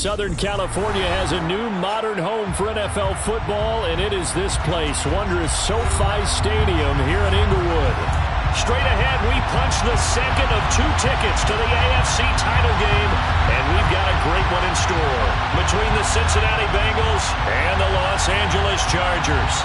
Southern California has a new modern home for NFL football, and it is this place, wondrous SoFi Stadium here in Inglewood. Straight ahead, we punch the second of 2 tickets to the AFC title game, and we've got a great one in store between the Cincinnati Bengals and the Los Angeles Chargers.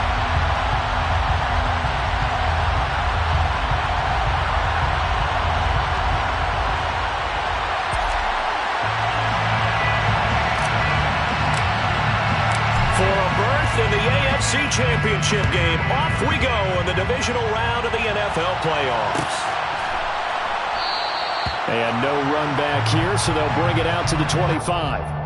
In the AFC Championship game, off we go in the divisional round of the NFL playoffs. And no run back here, so they'll bring it out to the 25.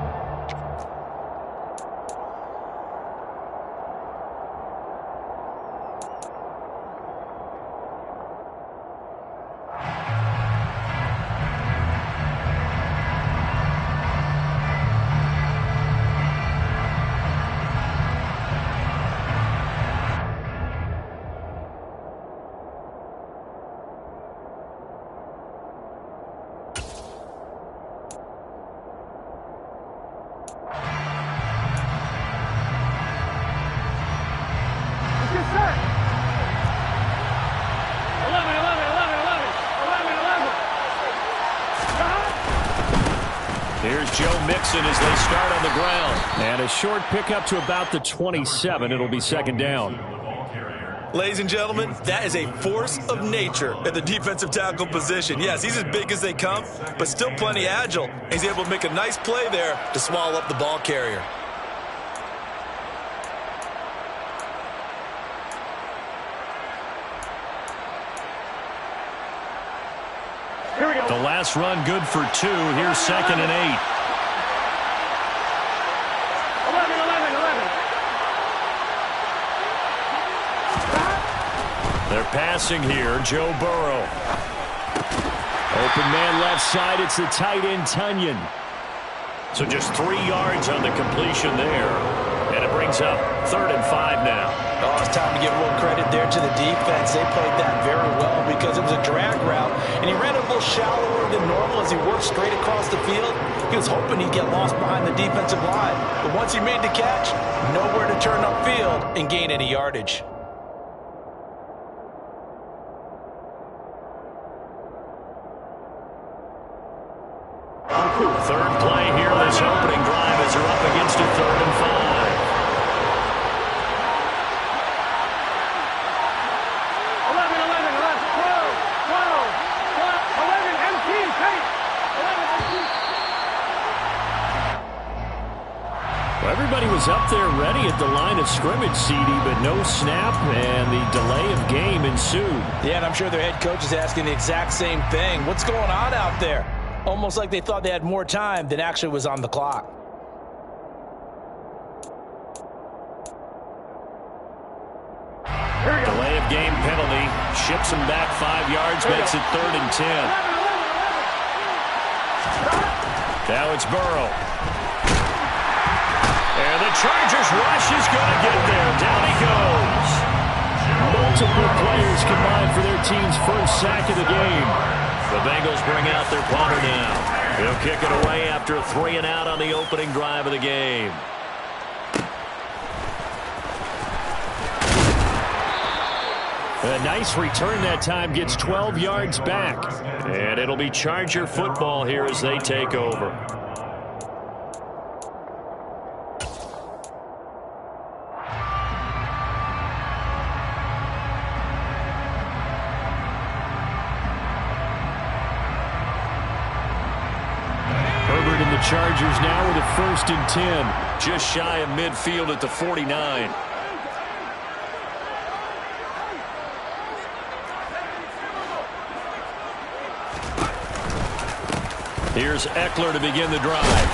Here's Joe Mixon as they start on the ground. And a short pickup to about the 27. It'll be second down. Ladies and gentlemen, that is a force of nature at the defensive tackle position. Yes, he's as big as they come, but still plenty agile. He's able to make a nice play there to swallow up the ball carrier. The last run good for 2. Here's second and 8. 11. They're passing here. Joe Burrow. Open man left side. It's the tight end, Tunyon. So just 3 yards on the completion there. And it brings up 3rd and 5 now. Oh, it's time to give a little credit there to the defense. They played that very well because it was a drag route, and he ran a little shallower than normal as he worked straight across the field. He was hoping he'd get lost behind the defensive line, but once he made the catch, nowhere to turn upfield and gain any yardage. Third play here this opening drive as they're up against a 3rd and 5. Everybody was up there ready at the line of scrimmage, CD, but no snap, and the delay of game ensued. Yeah, and I'm sure their head coach is asking the exact same thing. What's going on out there? Almost like they thought they had more time than actually was on the clock. Delay of game penalty. Ships him back 5 yards, makes it 3rd and 10. Now it's Burrow. And the Chargers rush is going to get there. Down he goes. Multiple players combined for their team's first sack of the game. The Bengals bring out their punter now. He'll kick it away after a 3 and out on the opening drive of the game. A nice return that time, gets 12 yards back. And it'll be Charger football here as they take over. Herbert and the Chargers now with a 1st and 10. Just shy of midfield at the 49. Here's Eckler to begin the drive.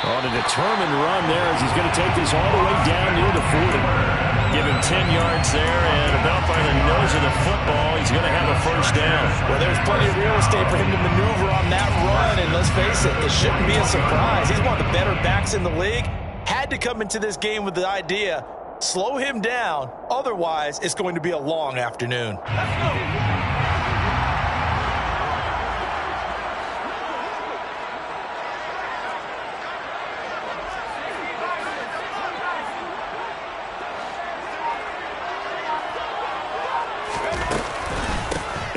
On a determined run there as he's going to take this all the way down near the 40. Give him 10 yards there, and about by the nose of the football, he's going to have a 1st down. Well, there's plenty of real estate for him to maneuver on that run, and let's face it, this shouldn't be a surprise. He's one of the better backs in the league. Had to come into this game with the idea, slow him down, otherwise it's going to be a long afternoon. Let's go.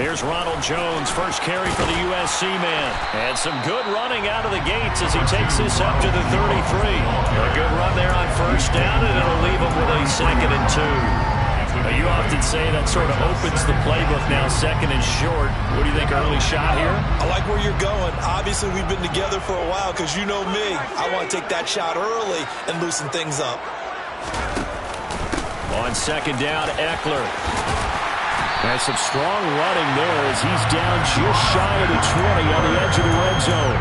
Here's Ronald Jones, first carry for the USC man. And some good running out of the gates as he takes this up to the 33. A good run there on first down, and it'll leave him with a 2nd and 2. Now, you often say that sort of opens the playbook now, 2nd and short. What do you think, early shot here? I like where you're going. Obviously, we've been together for a while because you know me. I want to take that shot early and loosen things up. On 2nd down, Eckler. Has some strong running there as he's down just shy of the 20 on the edge of the red zone.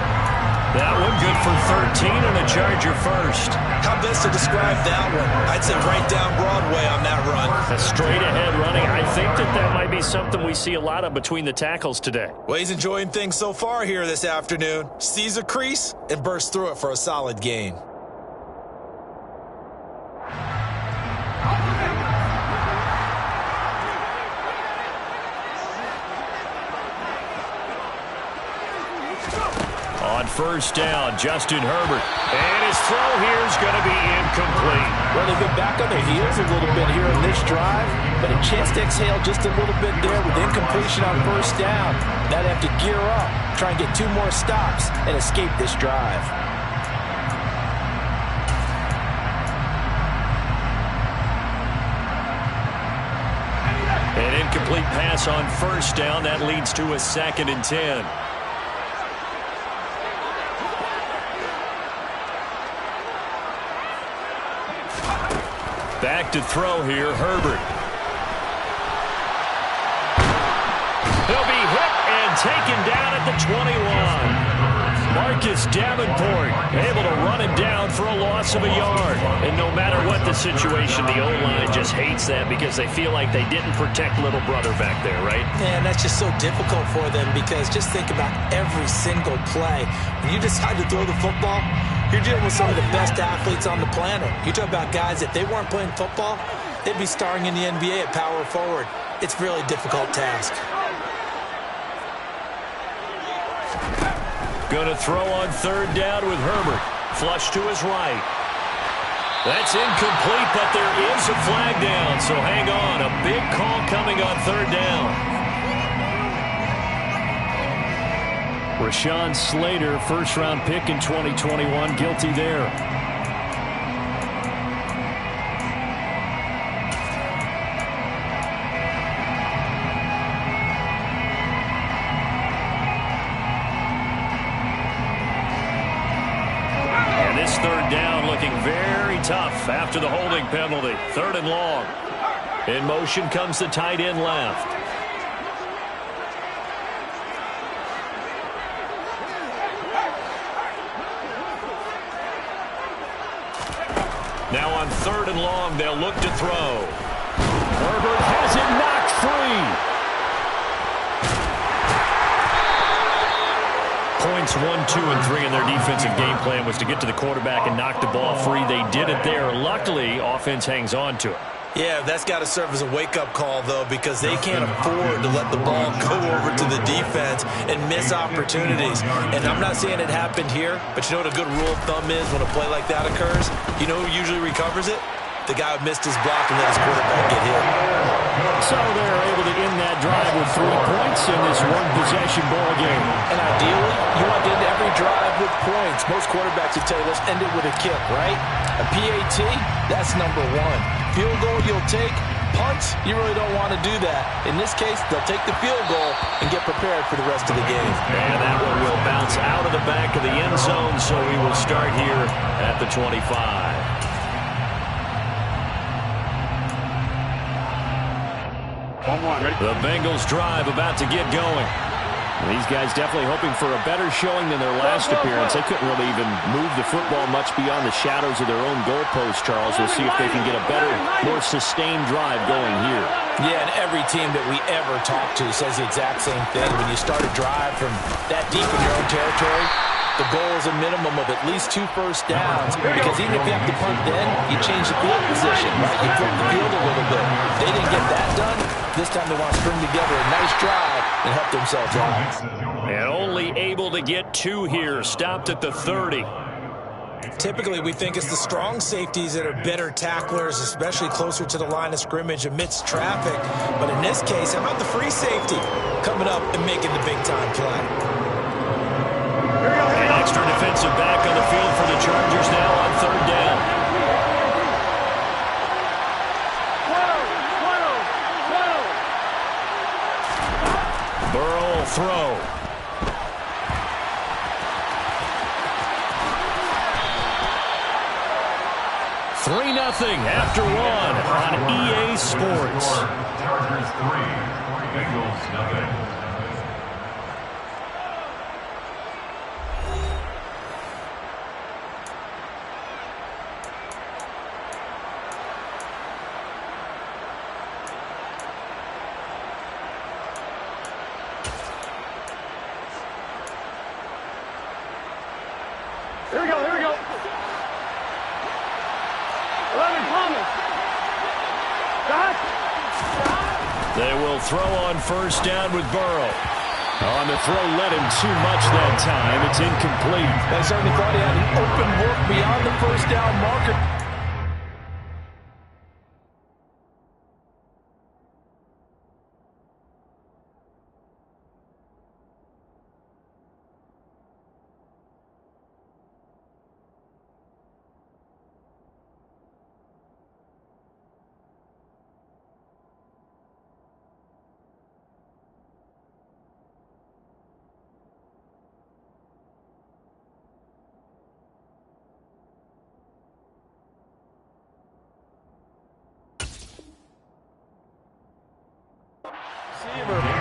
That one good for 13 and a Charger first. How best to describe that one? I'd say right down Broadway on that run. A straight ahead running. I think that might be something we see a lot of between the tackles today. Well, he's enjoying things so far here this afternoon. Sees a crease and bursts through it for a solid gain. On first down, Justin Herbert. And his throw here is going to be incomplete. Well, they've been back on their heels a little bit here in this drive, but a chance to exhale just a little bit there with incompletion on first down. Now they have to gear up, try and get 2 more stops, and escape this drive. An incomplete pass on first down. That leads to a 2nd and 10. Back to throw here, Herbert. He'll be hit and taken down at the 21. Marcus Davenport able to run him down for a loss of a yard. And no matter what the situation, the O-line just hates that because they feel like they didn't protect little brother back there, right? Man, that's just so difficult for them because just think about every single play. When you decide to throw the football, you're dealing with some of the best athletes on the planet. You talk about guys, if they weren't playing football, they'd be starring in the NBA at power forward. It's a really difficult task. Going to throw on 3rd down with Herbert. Flush to his right. That's incomplete, but there is a flag down, so hang on. A big call coming on 3rd down. Rashawn Slater, first-round pick in 2021, guilty there. And this 3rd down looking very tough after the holding penalty. 3rd and long. In motion comes the tight end left. Now on 3rd and long, they'll look to throw. Herbert has it knocked free. Points 1, 2, and 3 in their defensive game plan was to get to the quarterback and knock the ball free. They did it there. Luckily, offense hangs on to it. Yeah, that's got to serve as a wake-up call, though, because they can't afford to let the ball go over to the defense and miss opportunities. And I'm not saying it happened here, but you know what a good rule of thumb is when a play like that occurs? You know who usually recovers it? The guy who missed his block and let his quarterback get hit. So they're able to end that drive with 3 points in this one-possession ball game. And ideally, you want to end every drive with points. Most quarterbacks would tell you, let's end it with a kick, right? A PAT, that's number 1. Field goal you'll take. Punts, you really don't want to do that. In this case, they'll take the field goal and get prepared for the rest of the game. And that one will bounce out of the back of the end zone, so we will start here at the 25. The Bengals drive about to get going. These guys definitely hoping for a better showing than their last appearance. They couldn't really even move the football much beyond the shadows of their own goalpost, Charles. We'll see if they can get a better, more sustained drive going here. Yeah, and every team that we ever talk to says the exact same thing. When you start a drive from that deep in your own territory, the goal is a minimum of at least 2 first downs, because even if you have to punt then, you change the field position, right? You flip the field a little bit. They didn't get that done. This time they want to string together a nice drive and help themselves out. And only able to get 2 here, stopped at the 30. Typically, we think it's the strong safeties that are better tacklers, especially closer to the line of scrimmage amidst traffic. But in this case, how about the free safety coming up and making the big-time play? An extra defensive back on the field for the Chargers now on third down. Burrow will throw. 3-0 after one on EA Sports. Chargers 3, Bengals 0. Here we go. They will throw on first down with Burrow. On the throw, led him too much that time. It's incomplete. They certainly thought he had an open look beyond the first down marker.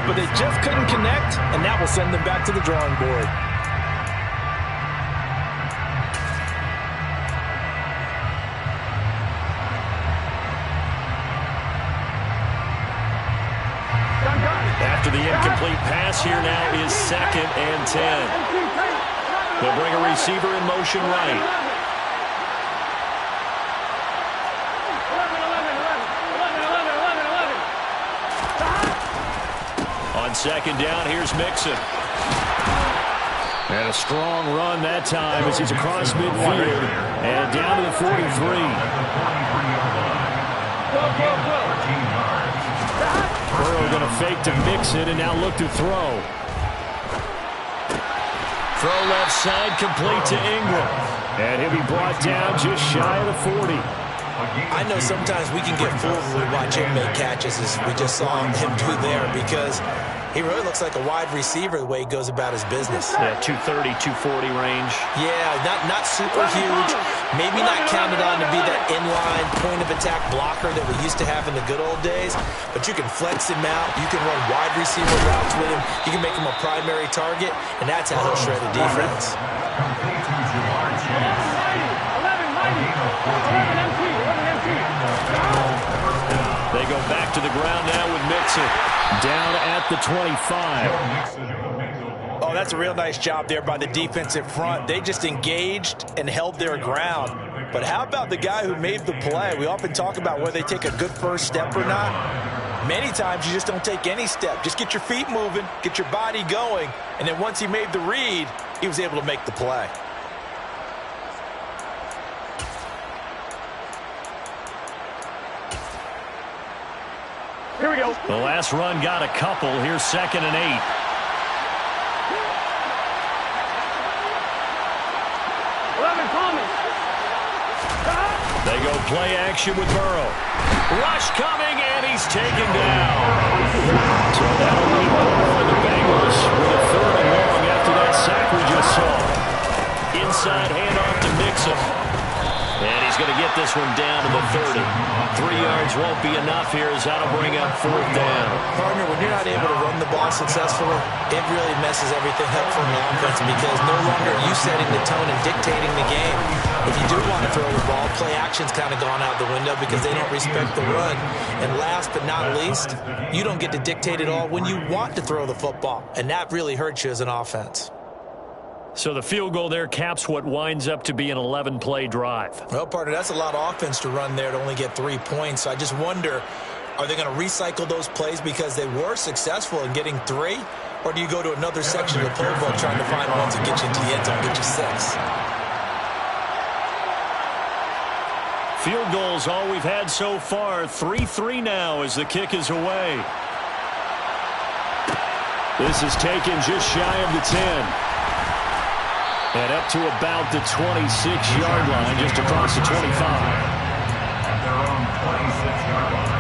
But they just couldn't connect, and that will send them back to the drawing board. After the incomplete pass, here now is 2nd and 10. They'll bring a receiver in motion right. On 2nd down, here's Mixon. And a strong run that time as he's across midfield and down to the 43. Burrow going to fake to Mixon and now look to throw. Throw left side, complete to Ingram. And he'll be brought down just shy of the 40. I know sometimes we can get fooled when we watch him make catches, as we just saw him do there, because he really looks like a wide receiver the way he goes about his business. Yeah, 230, 240 range. Yeah, not super huge. Maybe not counted on to be that inline point-of-attack blocker that we used to have in the good old days, but you can flex him out. You can run wide receiver routes with him. You can make him a primary target, and that's how he'll shred a defense. They go back to the ground now with Mixon. Down at the 25. Oh, that's a real nice job there by the defensive front. They just engaged and held their ground. But how about the guy who made the play? We often talk about whether they take a good first step or not. Many times you just don't take any step. Just get your feet moving, get your body going, and then once he made the read, he was able to make the play. Here we go. The last run got a couple. Here's 2nd and 8. They go play action with Burrow. Rush coming, and he's taken down. So that'll leave Burrow and the Bengals with a 3rd and long after that sack we just saw. Inside handoff to Mixon. And he's going to get this one down to the 30. 3 yards won't be enough here as that'll bring up 4th down. Partner, when you're not able to run the ball successfully, it really messes everything up for an offense, because no longer are you setting the tone and dictating the game. If you do want to throw the ball, play action's kind of gone out the window because they don't respect the run. And last but not least, you don't get to dictate it all when you want to throw the football. And that really hurts you as an offense. So the field goal there caps what winds up to be an 11-play drive. Well, partner, that's a lot of offense to run there to only get 3 points. So I just wonder, are they going to recycle those plays because they were successful in getting 3? Or do you go to another section of the playbook trying to find ones that get you into the end zone, get you 6? Field goal's all we've had so far. 3-3 now as the kick is away. This is taken just shy of the 10. And up to about the 26-yard line, just across the 25. At their own 26-yard line.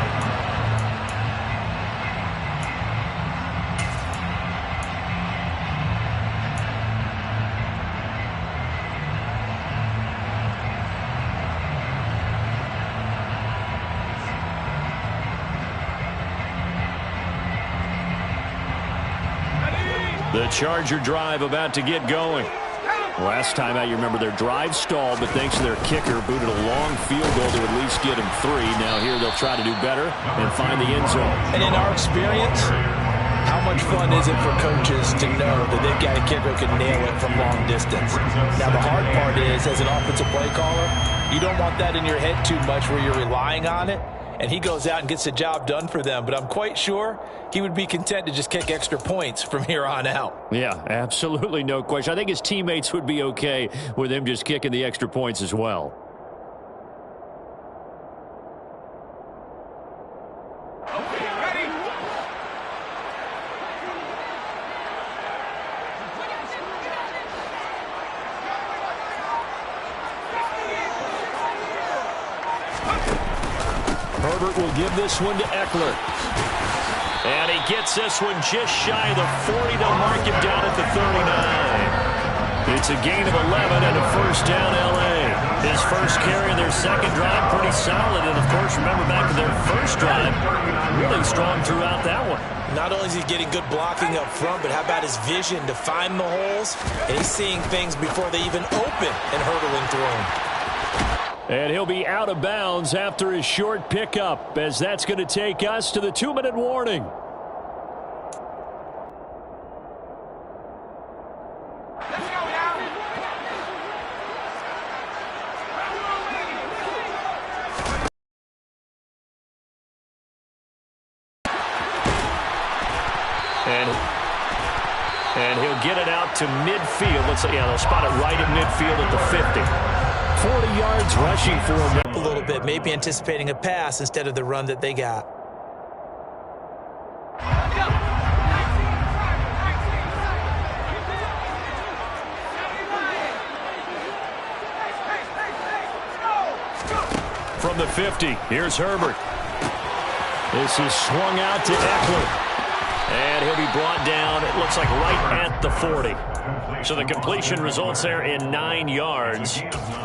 The Charger drive about to get going. Last time out, you remember their drive stalled, but thanks to their kicker, booted a long field goal to at least get them 3. Now here they'll try to do better and find the end zone. And in our experience, how much fun is it for coaches to know that they've got a kicker who can nail it from long distance? Now, the hard part is, as an offensive play caller, you don't want that in your head too much where you're relying on it. And he goes out and gets the job done for them. But I'm quite sure he would be content to just kick extra points from here on out. Yeah, absolutely no question. I think his teammates would be okay with him just kicking the extra points as well. Herbert will give this one to Eckler. And he gets this one just shy of the 40. They'll mark him down at the 39. It's a gain of 11 and a first down L.A. His first carry of their second drive, pretty solid. And, of course, remember back to their first drive, really strong throughout that one. Not only is he getting good blocking up front, but how about his vision to find the holes? And he's seeing things before they even open and hurdling through them. And he'll be out of bounds after his short pickup, as that's going to take us to the 2-minute warning. And he'll get it out to midfield. Let's say, yeah, they'll spot it right at midfield at the 50. 40 yards rushing for him. A little bit, maybe anticipating a pass instead of the run that they got. From the 50, here's Herbert. This is swung out to Eckler. And he'll be brought down, it looks like right at the 40. So the completion results there in 9 yards.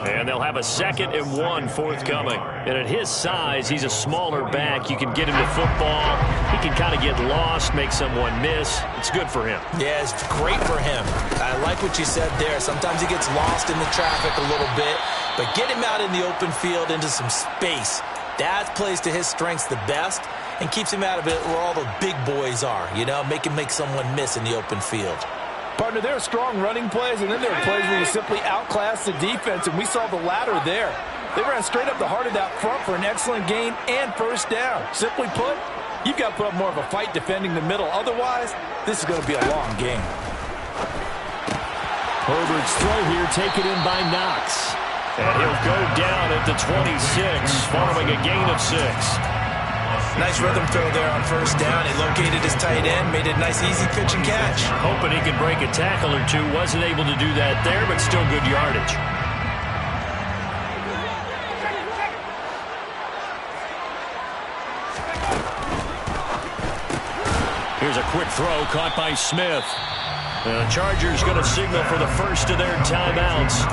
And they'll have a 2nd and 1 forthcoming. And at his size, he's a smaller back. You can get him to football. He can kind of get lost, make someone miss. It's good for him. Yeah, it's great for him. I like what you said there. Sometimes he gets lost in the traffic a little bit. But get him out in the open field into some space. That plays to his strengths the best and keeps him out of it where all the big boys are, you know, make him make someone miss in the open field. Partner, there are strong running plays, and then there are plays where you simply outclass the defense, and we saw the latter there. They ran straight up the heart of that front for an excellent gain and first down. Simply put, you've got to put up more of a fight defending the middle. Otherwise, this is going to be a long game. Herbert's throw here taken in by Knox. And he'll go down at the 26, following a gain of 6. Nice rhythm throw there on first down. He located his tight end, made a nice easy pitch and catch. Hoping he could break a tackle or two. Wasn't able to do that there, but still good yardage. Here's a quick throw caught by Smith. The Chargers going to signal for the first of their timeouts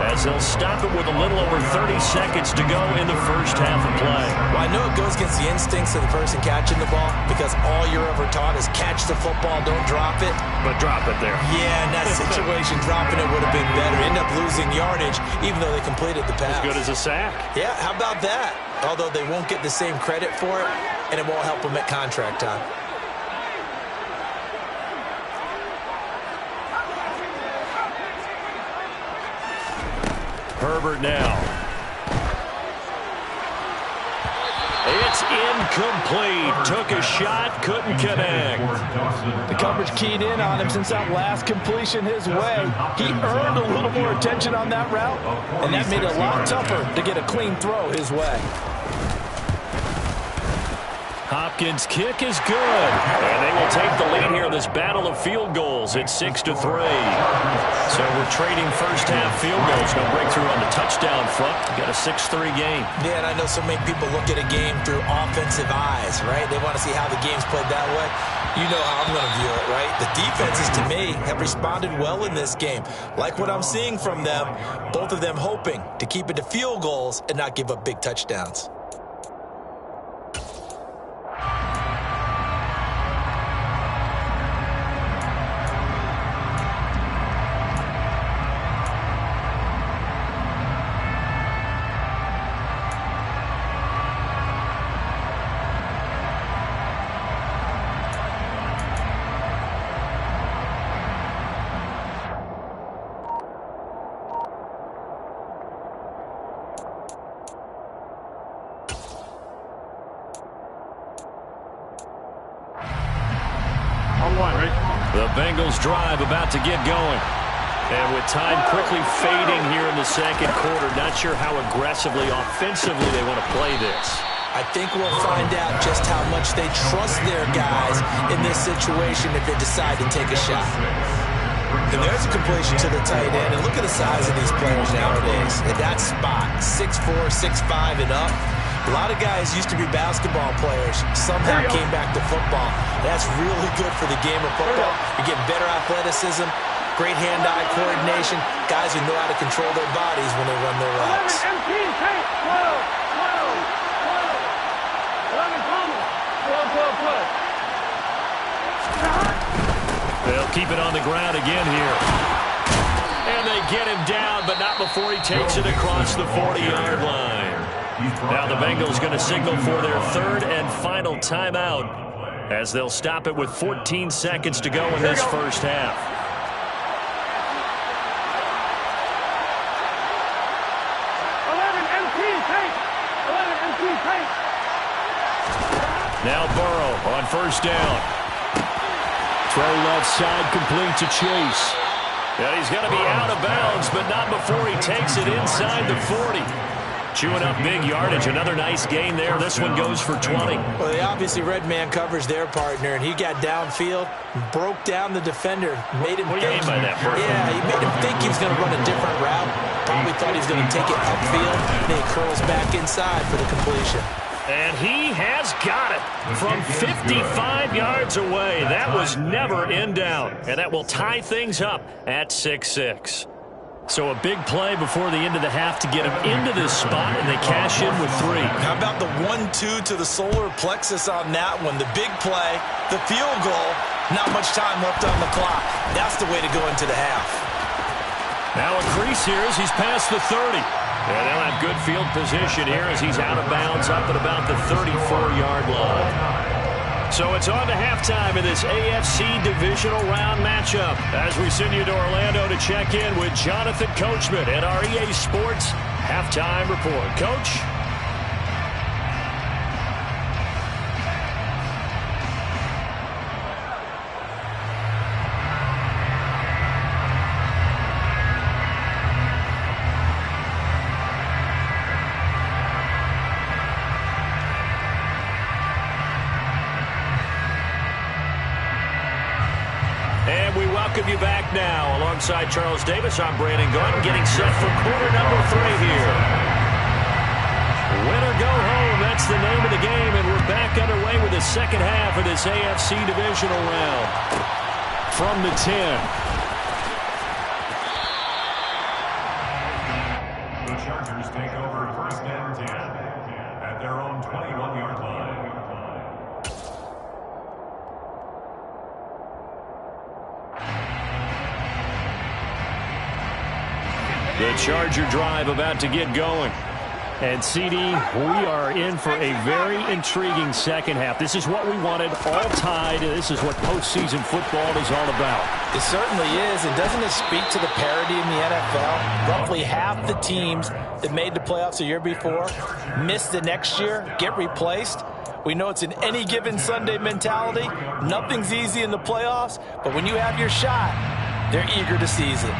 as they'll stop it with a little over 30 seconds to go in the first half of play. Well, I know it goes against the instincts of the person catching the ball because all you're ever taught is catch the football, don't drop it. But drop it there. Yeah, in that situation, dropping it would have been better. End up losing yardage even though they completed the pass. As good as a sack. Yeah, how about that? Although they won't get the same credit for it, and it won't help them at contract time. Herbert now. It's Incomplete. Took a shot, couldn't connect. The coverage keyed in on him since that last completion his way. He earned a little more attention on that route, and that made it a lot tougher to get a clean throw his way. Hopkins' kick is good. And they will take the lead here in this battle of field goals at 6-3. So we're trading first-half field goals. No breakthrough on the touchdown front. Got a 6-3 game. Yeah, and I know so many people look at a game through offensive eyes, right? They want to see how the game's played that way. You know how I'm going to view it, right? The defenses, to me, have responded well in this game. Like what I'm seeing from them, both of them hoping to keep it to field goals and not give up big touchdowns. The Bengals drive about to get going. And with time quickly fading here in the second quarter, not sure how aggressively, offensively they want to play this. I think we'll find out just how much they trust their guys in this situation if they decide to take a shot. And there's a completion to the tight end. And look at the size of these players nowadays. At that spot, 6'4", 6'5", and up. A lot of guys used to be basketball players, somehow came back to football. That's really good for the game of football. You get better athleticism, great hand-eye coordination, guys who know how to control their bodies when they run their routes. They'll keep it on the ground again here. And they get him down, but not before he takes it across the 40-yard line. Now the Bengals going to signal for their third and final timeout as they'll stop it with 14 seconds to go in this first half. Now Burrow on first down. Throw left side complete to Chase. And he's going to be out of bounds, but not before he takes it inside the 40. Chewing up big yardage. Another nice gain there. This one goes for 20. Well, they obviously read man coverage their partner, and he got downfield, broke down the defender, made him what do you mean by that, Burrow? Yeah, he made him think he was going to run a different route. Probably thought he was going to take it upfield, and he curls back inside for the completion. And he has got it from 55 yards away. That was never in doubt, and that will tie things up at 6-6. So a big play before the end of the half to get him into this spot, and they cash in with 3. How about the 1-2 to the solar plexus on that one? The big play, the field goal, not much time left on the clock. That's the way to go into the half. Now a crease here as he's past the 30. And they'll have good field position here as he's out of bounds up at about the 34-yard line. So it's on to halftime in this AFC divisional round matchup as we send you to Orlando to check in with Jonathan Coachman at our EA Sports Halftime Report. Coach? And we welcome you back now. Alongside Charles Davis, I'm Brandon Gordon, getting set for quarter number 3 here. Win or go home, that's the name of the game, and we're back underway with the second half of this AFC divisional round. From the 10. The Chargers take over first and 10 at their own 21-yard line. The Charger drive about to get going. And, CD, we are in for a very intriguing second half. This is what we wanted, all tied. This is what postseason football is all about. It certainly is. And doesn't it speak to the parity in the NFL? Roughly half the teams that made the playoffs the year before miss the next year, get replaced. We know it's an any given Sunday mentality. Nothing's easy in the playoffs, but when you have your shot, they're eager to seize it.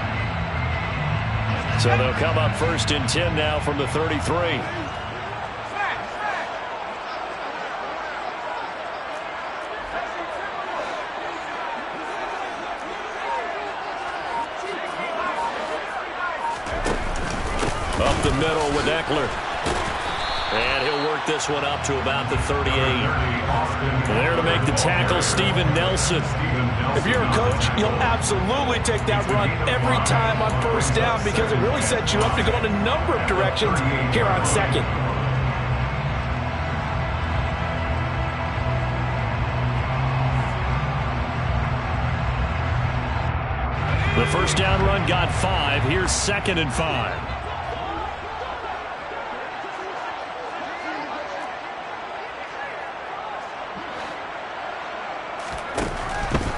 So they'll come up 1st and 10 now from the 33. Up the middle with Eckler. And he'll work this one up to about the 38. There to make the tackle, Steven Nelson. If you're a coach, you'll absolutely take that run every time on 1st down because it really sets you up to go in a number of directions here on 2nd. The 1st down run got 5. Here's 2nd and 5.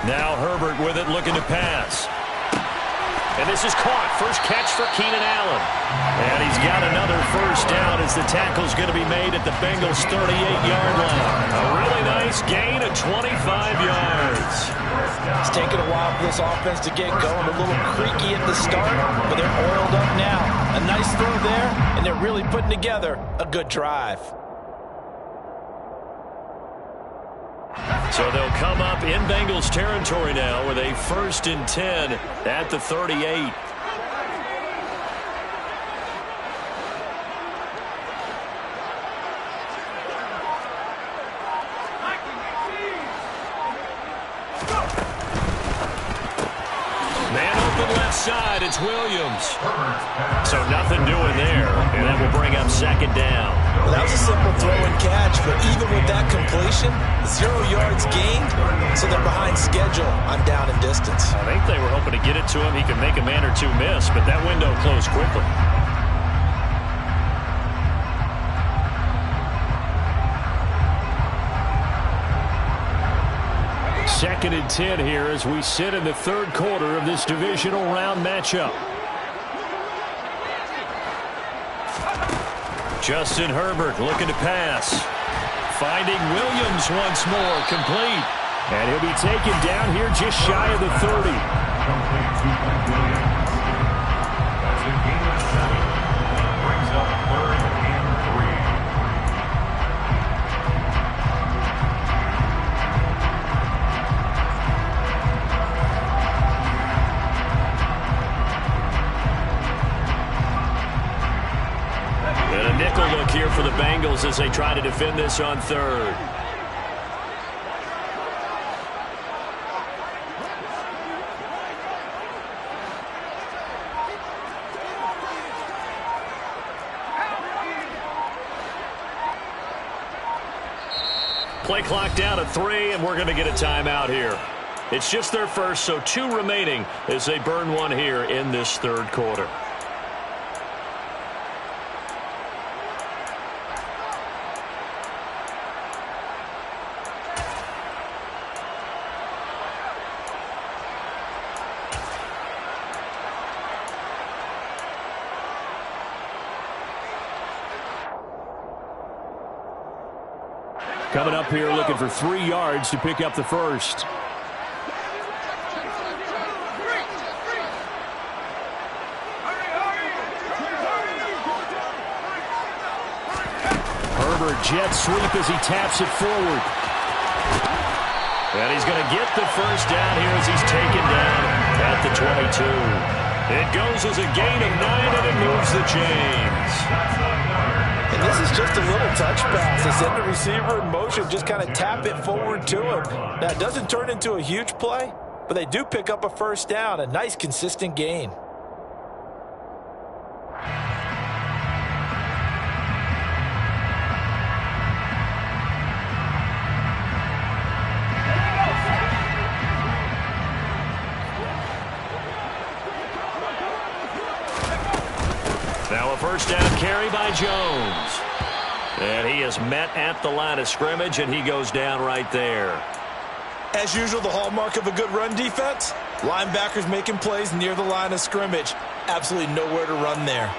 Now Herbert with it, looking to pass. And this is caught. First catch for Keenan Allen. And he's got another 1st down as the tackle's going to be made at the Bengals' 38-yard line. A really nice gain of 25 yards. It's taken a while for this offense to get going. A little creaky at the start, but they're oiled up now. A nice throw there, and they're really putting together a good drive. So they'll come up in Bengals territory now with a 1st and 10 at the 38. Man open left side, it's Williams. So nothing doing there, and that will bring up 2nd down. Well, that was a simple throw and catch, but even with that completion, 0 yards gained, so they're behind schedule on down and distance. I think they were hoping to get it to him. He could make a man or two miss, but that window closed quickly. Second and 10 here as we sit in the 3rd quarter of this divisional round matchup. Justin Herbert looking to pass. Finding Williams once more, complete. And he'll be taken down here just shy of the 30. Complete to Williams. That's a gain of 7. Brings up 3rd and 3. And a nickel look here for the Bengals as they try to defend this on 3rd. Play clock down to 3, and we're going to get a timeout here. It's just their first, so 2 remaining as they burn one here in this 3rd quarter. Coming up here looking for 3 yards to pick up the 1st. Herbert jet sweep as he taps it forward. And he's going to get the 1st down here as he's taken down at the 22. It goes as a gain of 9 and it moves the chains. And this is just a little touch pass. They send the receiver in motion, just kind of tap it forward to him. Now, it doesn't turn into a huge play, but they do pick up a 1st down, a nice, consistent gain. Now a 1st down carry by Jones. And he is met at the line of scrimmage, and he goes down right there. As usual, the hallmark of a good run defense, linebackers making plays near the line of scrimmage. Absolutely nowhere to run there.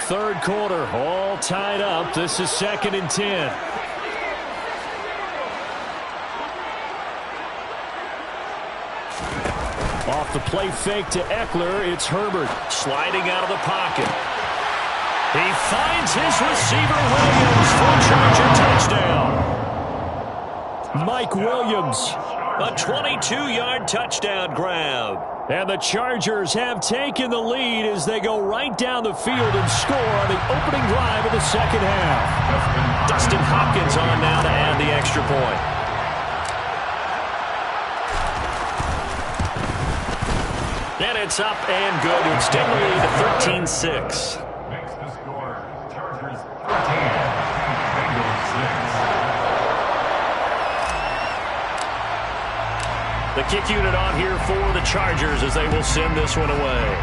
Third quarter, all tied up. This is 2nd and 10. Off the play fake to Eckler, it's Herbert sliding out of the pocket. He finds his receiver Williams for a Charger touchdown. Mike Williams, a 22-yard touchdown grab. And the Chargers have taken the lead as they go right down the field and score on the opening drive of the second half. Dustin Hopkins on now to add the extra point. And it's up and good to extend the lead to 13-6. Makes the score. Chargers 13, Bengals 6. The kick unit on here for the Chargers as they will send this one away.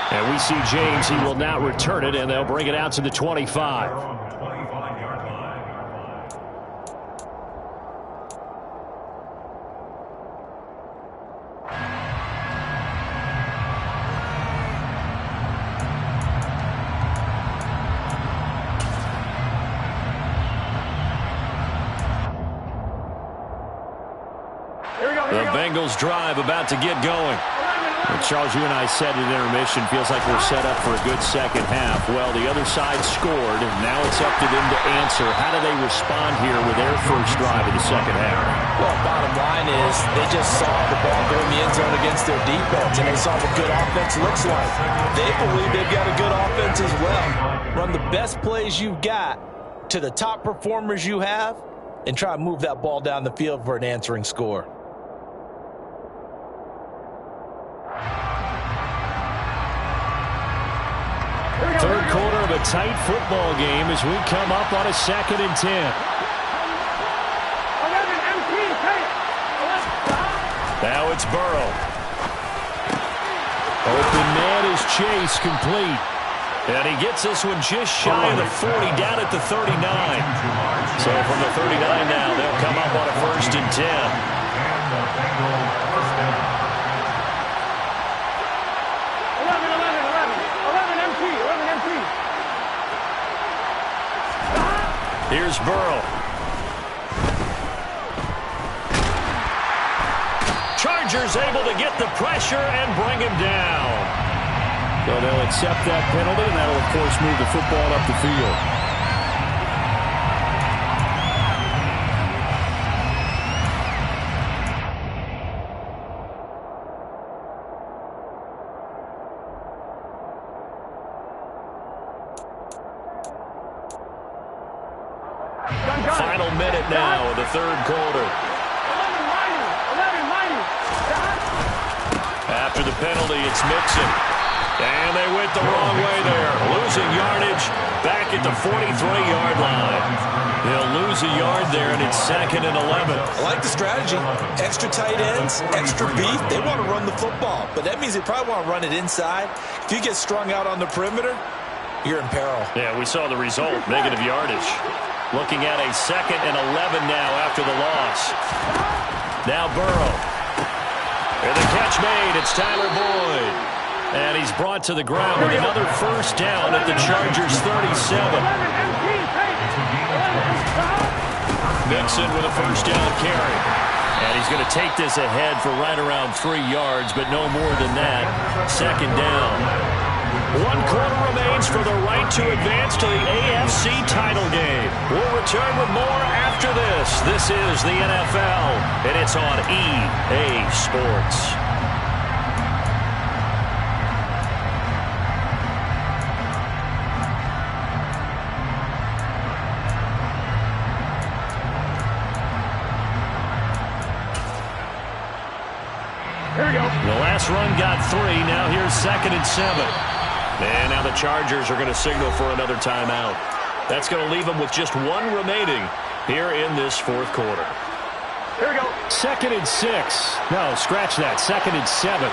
And we see James. He will now return it, and they'll bring it out to the 25. The Bengals drive about to get going. And Charles, you and I said at intermission, feels like we're set up for a good second half. Well, the other side scored, and now it's up to them to answer. How do they respond here with their first drive of the second half? Well, bottom line is they just saw the ball go in the end zone against their defense, and they saw what good offense looks like. They believe they've got a good offense as well. Run the best plays you've got to the top performers you have, and try to move that ball down the field for an answering score. Third quarter of a tight football game as we come up on a 2nd and 10. Now it's Burrow. Open man is Chase, complete. And he gets this one just shy of the 40, down at the 39. So from the 39 now, they'll come up on a 1st and 10. Here's Burrow. Chargers able to get the pressure and bring him down. So they'll accept that penalty, and that'll, of course, move the football up the field. Final minute now of the third quarter. After the penalty, it's Mixon. And they went the wrong way there. Losing yardage back at the 43-yard line. They'll lose a yard there, and it's 2nd and 11. I like the strategy. Extra tight ends, extra beef. They want to run the football, but that means they probably want to run it inside. If you get strung out on the perimeter, you're in peril. Yeah, we saw the result, negative yardage. Looking at a 2nd and 11 now after the loss. Now Burrow. And the catch made. It's Tyler Boyd. And he's brought to the ground with another first down at the Chargers 37. Mixon with a first down carry. And he's going to take this ahead for right around 3 yards, but no more than that. 2nd down. 1 quarter remains for the right to advance to the AFC title game. We'll return with more after this. This is the NFL, and it's on EA Sports. Here we go. The last run got 3. Now here's 2nd and 7. And now the Chargers are going to signal for another timeout. That's going to leave them with just 1 remaining here in this fourth quarter. Here we go. 2nd and 6. No, scratch that. 2nd and 7.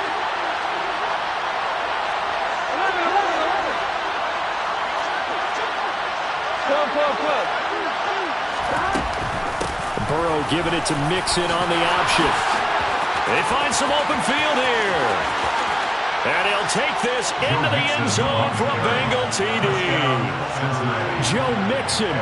12. Burrow giving it to Mixon on the option. They find some open field here. And he'll take this into the end zone for a Bengal TD. Joe Mixon,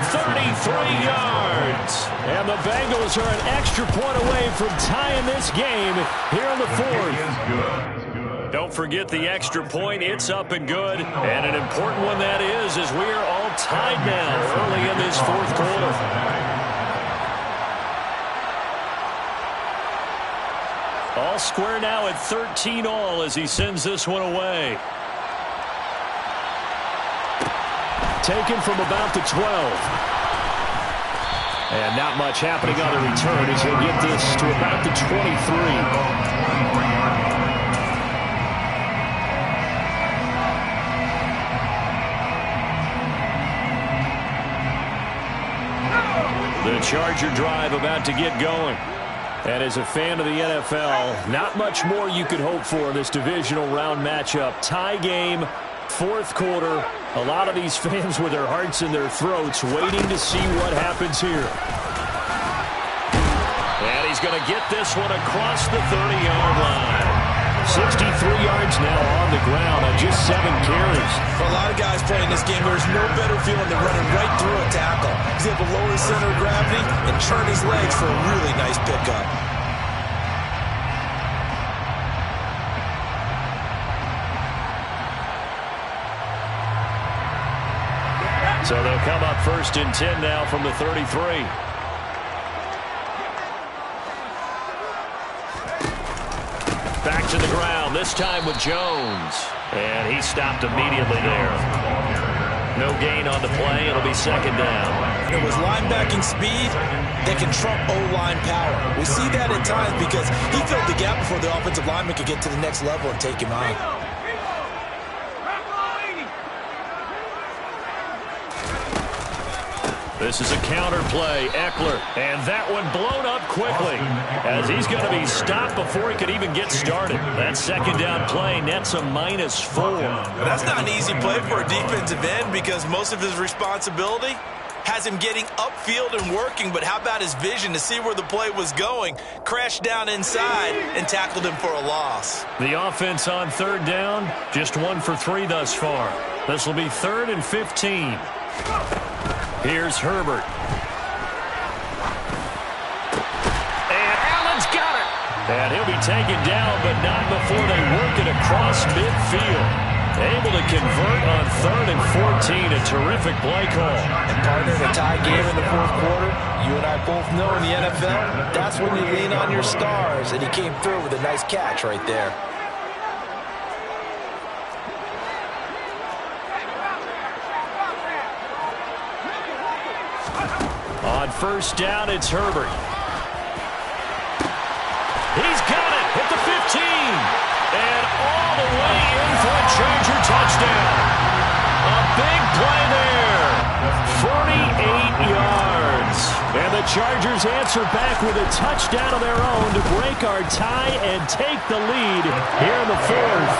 33 yards. And the Bengals are an extra point away from tying this game here in the fourth. Don't forget the extra point. It's up and good. And an important one that is, as we are all tied now early in this fourth quarter. All square now at 13 all as he sends this one away. Taken from about the 12. And not much happening on the return as he'll get this to about the 23. The Charger drive about to get going. And as a fan of the NFL, not much more you could hope for in this divisional round matchup. Tie game, fourth quarter. A lot of these fans with their hearts in their throats waiting to see what happens here. And he's going to get this one across the 30-yard line. 63 yards now on the ground on just 7 carries. For a lot of guys playing this game, there's no better feeling than running right through a tackle. He's able to lower his center of gravity and turn his legs for a really nice pickup. So they'll come up 1st and 10 now from the 33. Back to the ground, this time with Jones. And he stopped immediately there. No gain on the play. It'll be 2nd down. It was linebacking speed that can trump O-line power. We see that at times because he filled the gap before the offensive lineman could get to the next level and take him on. This is a counter play, Eckler, and that one blown up quickly as he's going to be stopped before he could even get started. That 2nd down play nets a -4. That's not an easy play for a defensive end because most of his responsibility has him getting upfield and working, but how about his vision to see where the play was going, crashed down inside, and tackled him for a loss. The offense on 3rd down, just 1 for 3 thus far. This will be 3rd and 15. Here's Herbert. And Allen's got it. And he'll be taken down, but not before they work it across midfield. Able to convert on 3rd and 14. A terrific play call. And partner, in a tie game in the fourth quarter, you and I both know in the NFL, that's when you lean on your stars. And he came through with a nice catch right there. On 1st down, it's Herbert. He's got it at the 15. And all the way in for a Charger touchdown. A big play there. 48 yards. And the Chargers answer back with a touchdown of their own to break our tie and take the lead here in the fourth.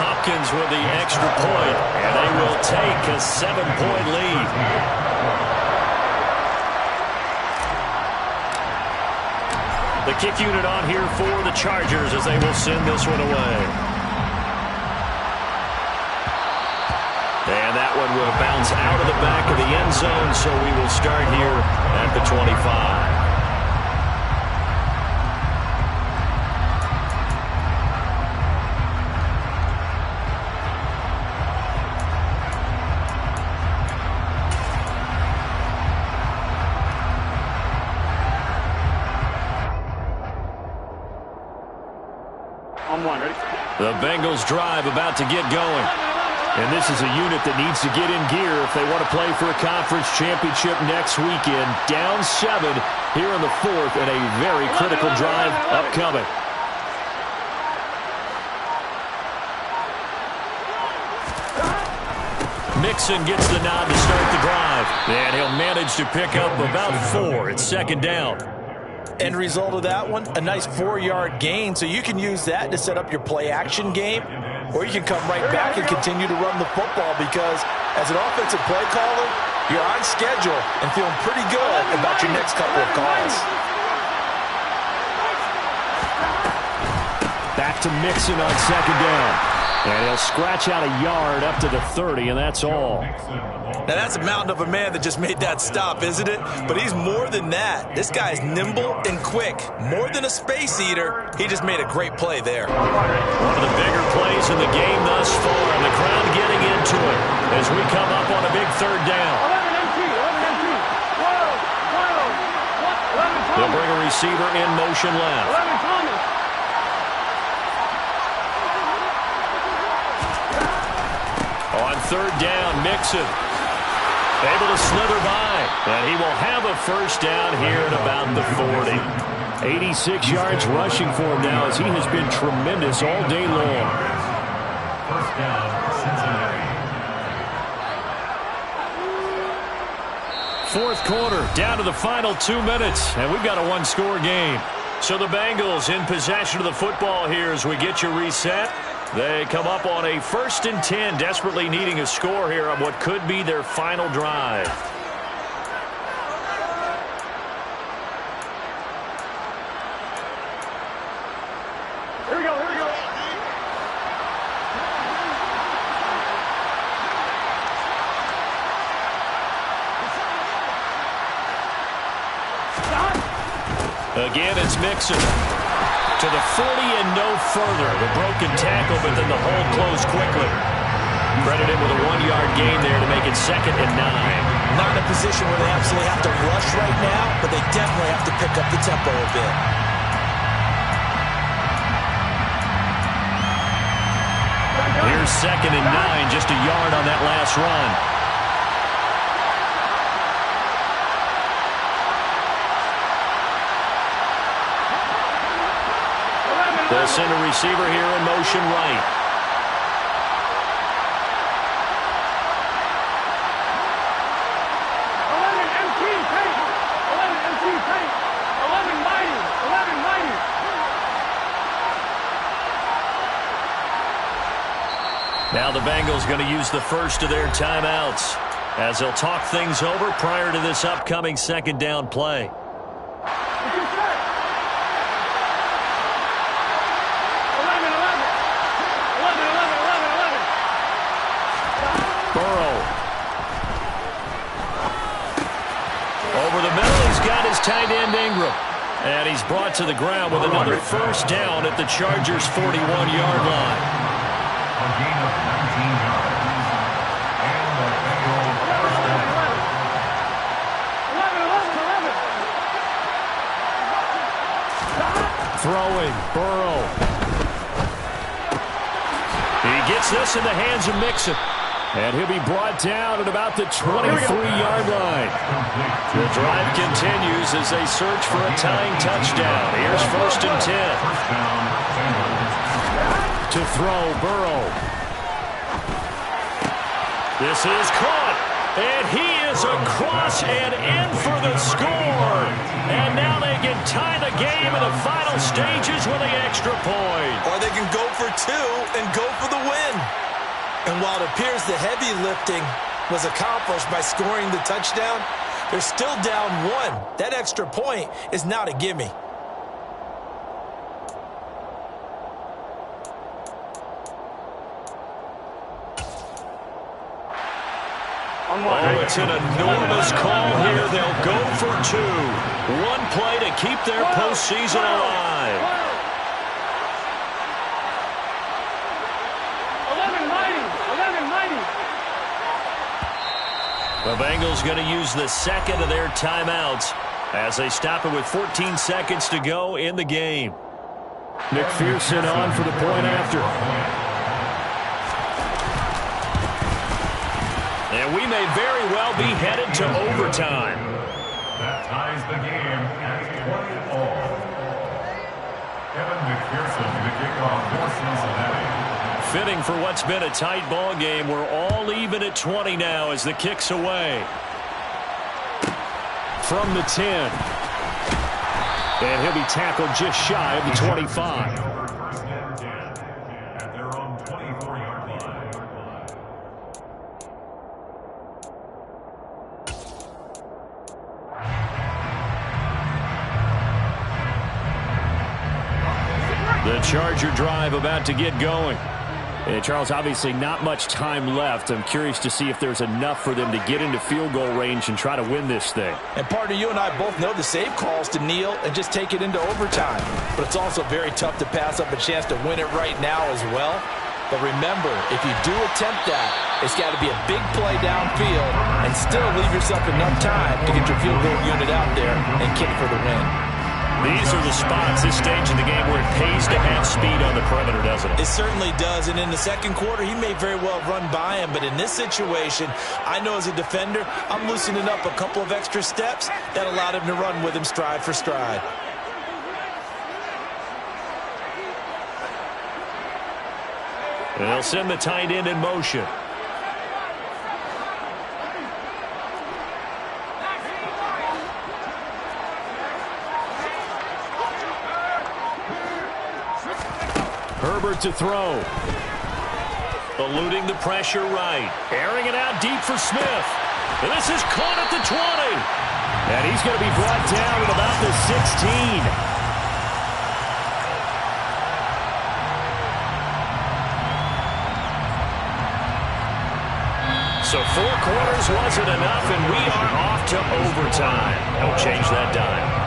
Hopkins with the extra point, and they will take a 7-point lead. The kick unit on here for the Chargers as they will send this one away. And that one will bounce out of the back of the end zone, so we will start here at the 25. The Bengals drive about to get going. And this is a unit that needs to get in gear if they want to play for a conference championship next weekend. Down 7 here in the fourth and a very critical drive upcoming. Mixon gets the nod to start the drive. And he'll manage to pick up about 4. It's 2nd down. End result of that one, a nice 4-yard gain, so you can use that to set up your play-action game, or you can come right back and continue to run the football because as an offensive play caller, you're on schedule and feeling pretty good about your next couple of calls. off to Mixon on second down. And he'll scratch out a yard up to the 30, and that's all. Now, that's a mountain of a man that just made that stop, isn't it? But he's more than that. This guy is nimble and quick. More than a space eater, he just made a great play there. One of the bigger plays in the game thus far, and the crowd getting into it as we come up on a big third down. They'll bring a receiver in motion left. On third down, Mixon able to slither by, and he will have a first down here at about the 40. 86 yards rushing for him now as he has been tremendous all day long. First down, Cincinnati. Fourth quarter, down to the final 2 minutes, and we've got a one-score game. So the Bengals in possession of the football here as we get you reset. They come up on a 1st and 10, desperately needing a score here on what could be their final drive. Here we go, here we go. Again, it's Mixon. To the 40 and no further. The broken tackle, but then the hole closed quickly. Credit him with a 1-yard gain there to make it 2nd and 9. Not in a position where they absolutely have to rush right now, but they definitely have to pick up the tempo a bit. Here's 2nd and 9, just a yard on that last run. They'll send a receiver here in motion right. Now the Bengals going to use the first of their timeouts as they'll talk things over prior to this upcoming 2nd down play. Tight end Ingram. And he's brought to the ground with another first down at the Chargers' 41-yard line. A gain of 19 yards. And the Bengals first down. Throwing, Burrow. He gets this in the hands of Mixon. And he'll be brought down at about the 23-yard line. The drive continues as they search for a tying touchdown. Here's 1st and 10. To throw, Burrow. This is caught. And he is across and in for the score. And now they can tie the game in the final stages with the extra point. Or they can go for 2 and go for the win. And while it appears the heavy lifting was accomplished by scoring the touchdown, they're still down 1. That extra point is not a gimme. Oh, it's an enormous call here. They'll go for 2. One play to keep their postseason alive. The Bengals going to use the 2nd of their timeouts as they stop it with 14 seconds to go in the game. McPherson on for the point after. And we may very well be headed to overtime. That ties the game at 20-all. Kevin McPherson to kick off for Cincinnati. Fitting for what's been a tight ball game. We're all even at 20 now as the kick's away. From the 10. And he'll be tackled just shy of the 25. First and 10 at their own 24-yard line. The Charger drive about to get going. And Charles, obviously not much time left. I'm curious to see if there's enough for them to get into field goal range and try to win this thing. And partner, you and I both know the save calls to kneel and just take it into overtime. But it's also very tough to pass up a chance to win it right now as well. But remember, if you do attempt that, it's got to be a big play downfield and still leave yourself enough time to get your field goal unit out there and kick for the win. These are the spots, this stage in the game, where it pays to have speed on the perimeter, doesn't it? It certainly does, and in the second quarter, he may very well run by him, but in this situation, I know as a defender, I'm loosening up a couple of extra steps that allowed him to run with him stride for stride. And they'll send the tight end in motion. Herbert to throw. Eluding the pressure right. Airing it out deep for Smith. And this is caught at the 20. And he's going to be brought down at about the 16. So 4 quarters wasn't enough, and we are off to overtime. Don't change that dime.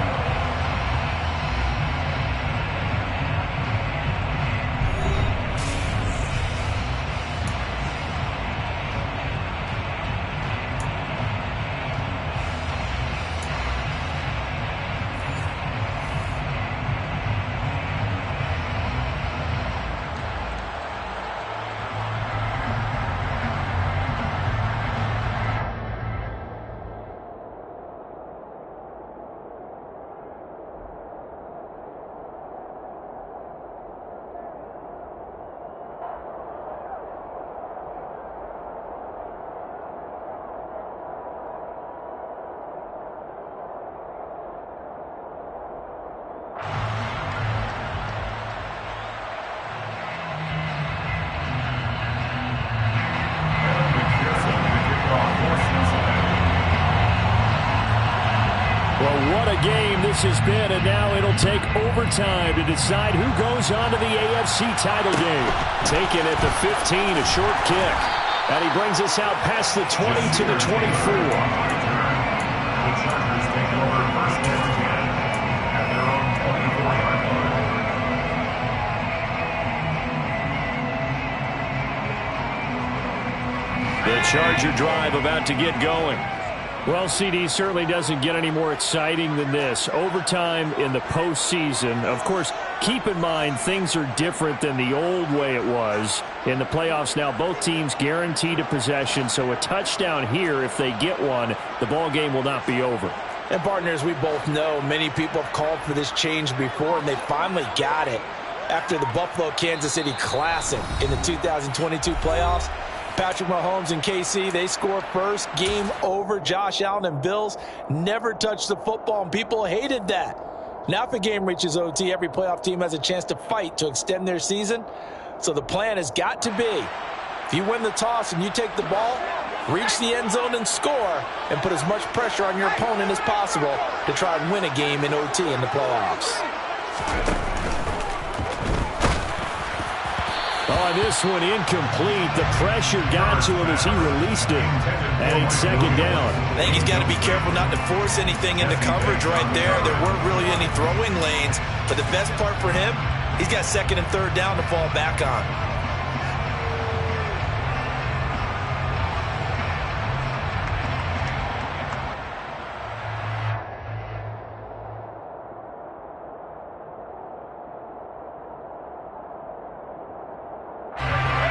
What a game this has been, and now it'll take overtime to decide who goes on to the AFC title game. Taken at the 15, a short kick. And he brings us out past the 20 to the 24. The Chargers take over first and 10 at their own 24-yard line. The Charger drive about to get going. Well, CD, certainly doesn't get any more exciting than this. Overtime in the postseason. Of course, keep in mind things are different than the old way it was. In the playoffs now, both teams guaranteed a possession, so a touchdown here, if they get one, the ball game will not be over. And partners, we both know many people have called for this change before, and they finally got it. After the Buffalo-Kansas City Classic in the 2022 playoffs, Patrick Mahomes and KC, they score first. Game over. Josh Allen and Bills never touched the football, and people hated that. Now if the game reaches OT, every playoff team has a chance to fight to extend their season. So the plan has got to be, if you win the toss and you take the ball, reach the end zone and score, and put as much pressure on your opponent as possible to try and win a game in OT in the playoffs. Oh, this one incomplete. The pressure got to him as he released it. And it's second down. I think he's got to be careful not to force anything into coverage right there. There weren't really any throwing lanes. But the best part for him, he's got second and third down to fall back on.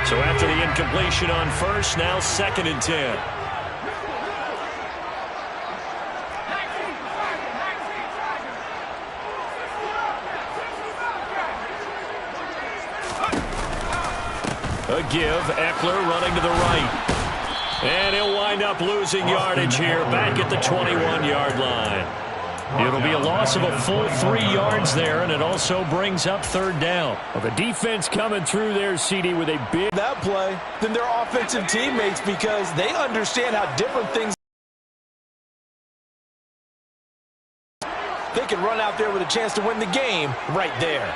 So after the incompletion on first, now second and 10. A give, Eckler running to the right. And he'll wind up losing yardage here back at the 21-yard line. It'll be a loss of a full 3 yards there, and it also brings up third down. Well, the defense coming through there, CD, with a big... That play than their offensive teammates because they understand how different things... They can run out there with a chance to win the game right there.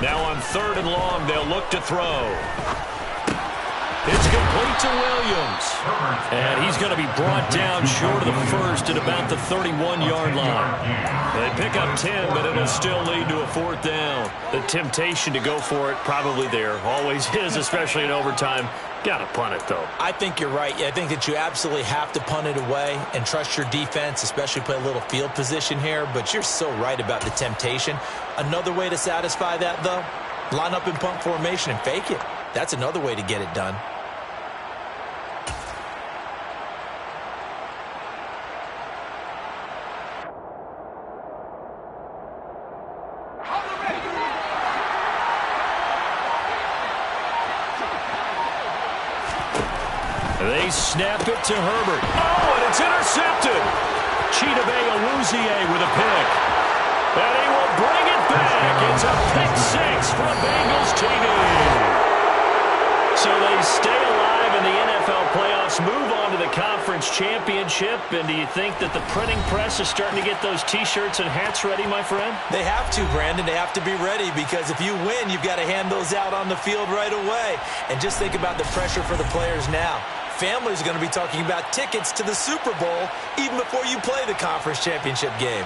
Now on 3rd and long, they'll look to throw. It's complete to Williams. And he's going to be brought down short of the first at about the 31-yard line. They pick up 10, but it'll still lead to a 4th down. The temptation to go for it probably there. Always is, especially in overtime. Got to punt it, though. I think you're right. I think that you absolutely have to punt it away and trust your defense, especially play a little field position here. But you're so right about the temptation. Another way to satisfy that, though, line up in punt formation and fake it. That's another way to get it done. They snap it to Herbert. Oh, and it's intercepted. Chidobe Awuzie with a pick. And he will bring it back. It's a pick 6 for Bengals TD. So they stay alive in the NFL playoffs, move on to the conference championship. And do you think that the printing press is starting to get those T-shirts and hats ready, my friend? They have to, Brandon. They have to be ready because if you win, you've got to hand those out on the field right away. And just think about the pressure for the players now. Families are going to be talking about tickets to the Super Bowl even before you play the conference championship game.